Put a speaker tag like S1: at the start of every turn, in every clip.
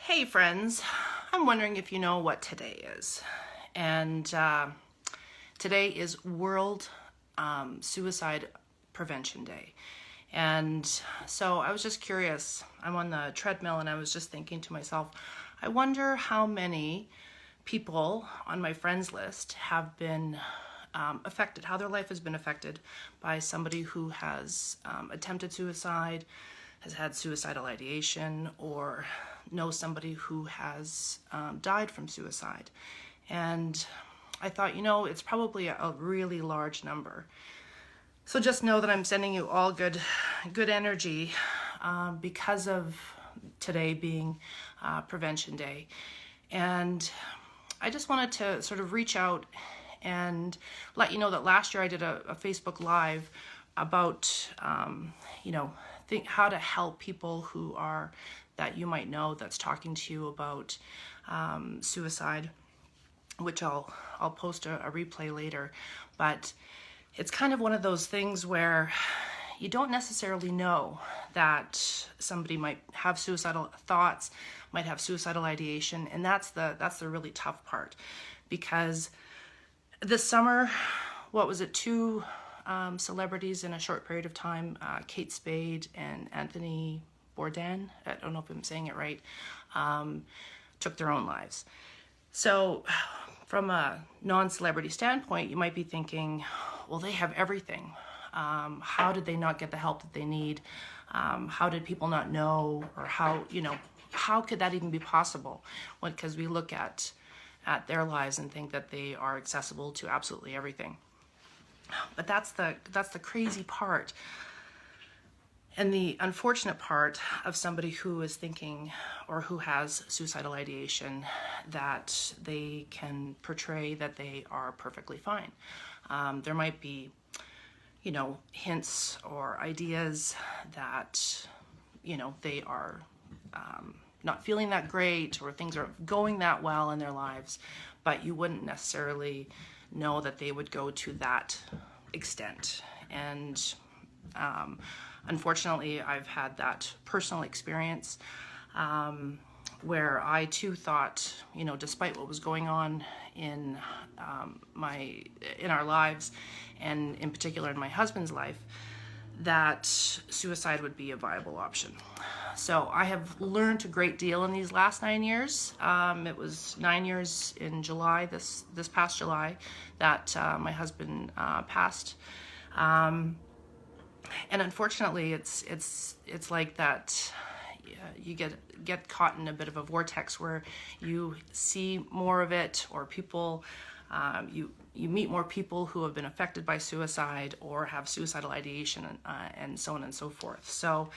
S1: Hey friends, I'm wondering if you know what today is. And today is World Suicide Prevention Day. And so I was just curious. I'm on the treadmill and I was just thinking to myself, I wonder how many people on my friends list have been affected, how their life has been affected by somebody who has attempted suicide, has had suicidal ideation, or knows somebody who has died from suicide. And I thought, it's probably a really large number. So just know that I'm sending you all good energy because of today being Prevention Day. And I just wanted to sort of reach out and let you know that last year I did a Facebook Live about, how to help people who are, that you might know, that's talking to you about suicide, which I'll post a replay later. But it's kind of one of those things where you don't necessarily know that somebody might have suicidal thoughts, might have suicidal ideation, and that's the really tough part. Because this summer, what was it, two celebrities in a short period of time, Kate Spade and Anthony Bourdain, I don't know if I'm saying it right, took their own lives. So from a non-celebrity standpoint, you might be thinking, well, they have everything. How did they not get the help that they need? How did people not know? Or how could that even be possible? Because we look at their lives and think that they are accessible to absolutely everything. But that's the crazy part. And the unfortunate part of somebody who is thinking or who has suicidal ideation, that they can portray that they are perfectly fine. There might be, hints or ideas that, they are not feeling that great, or things aren't going that well in their lives, but you wouldn't necessarily know that they would go to that extent. And unfortunately, I've had that personal experience where I too thought, despite what was going on in our lives, and in particular in my husband's life, that suicide would be a viable option. So I have learned a great deal in these last 9 years. It was 9 years in July, this past July, that my husband passed. And unfortunately, it's like that. You get caught in a bit of a vortex where you see more of it, or people, you meet more people who have been affected by suicide or have suicidal ideation, and so on and so forth. So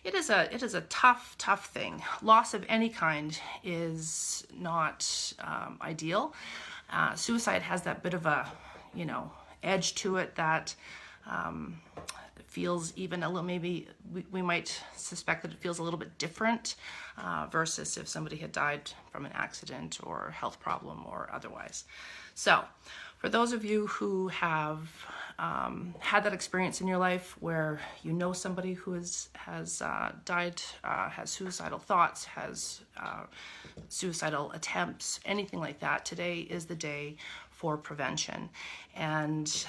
S1: it is a tough thing. Loss of any kind is not ideal. Suicide has that bit of a edge to it that feels even a little, maybe we might suspect that it feels a little bit different versus if somebody had died from an accident or health problem or otherwise. So for those of you who have had that experience in your life where somebody who has died, has suicidal thoughts, has suicidal attempts, anything like that, today is the day for prevention. And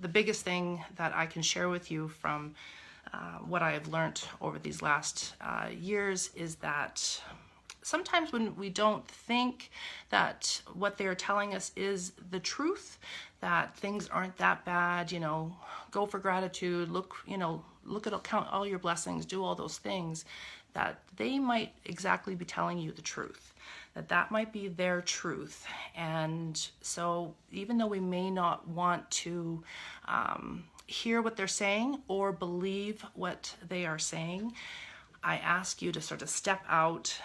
S1: the biggest thing that I can share with you from what I have learned over these last years is that sometimes when we don't think that what they're telling us is the truth, that things aren't that bad, go for gratitude, look at, count all your blessings, do all those things, that they might exactly be telling you the truth, that might be their truth. And so even though we may not want to hear what they're saying or believe what they are saying, I ask you to sort of step out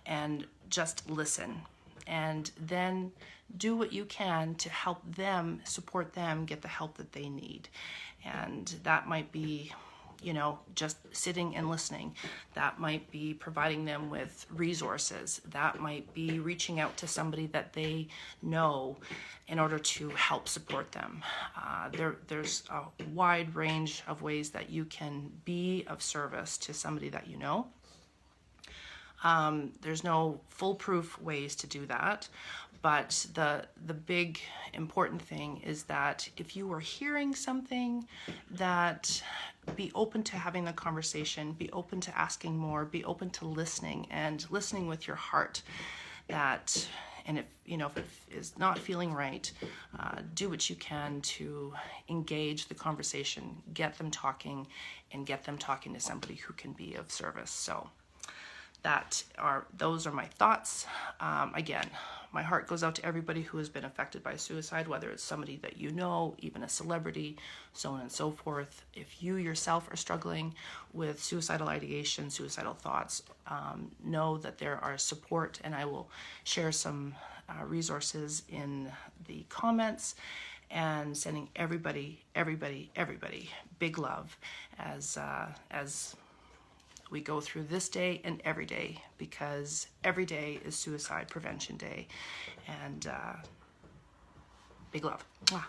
S1: and just listen, and then do what you can to help them, support them, get the help that they need. And that might be, just sitting and listening. That might be providing them with resources. That might be reaching out to somebody that they know in order to help support them. There's a wide range of ways that you can be of service to somebody that you know. There's no foolproof ways to do that, but the big important thing is that if you are hearing something, that be open to having the conversation, be open to asking more, be open to listening and listening with your heart. That, and if if it is not feeling right, do what you can to engage the conversation, get them talking, and get them talking to somebody who can be of service. So those are my thoughts. Again, my heart goes out to everybody who has been affected by suicide, whether it's somebody that you know, even a celebrity, so on and so forth. If you yourself are struggling with suicidal ideation, suicidal thoughts, know that there are support, and I will share some resources in the comments, and sending everybody big love as we go through this day and every day, because every day is Suicide Prevention Day. And big love. Mwah.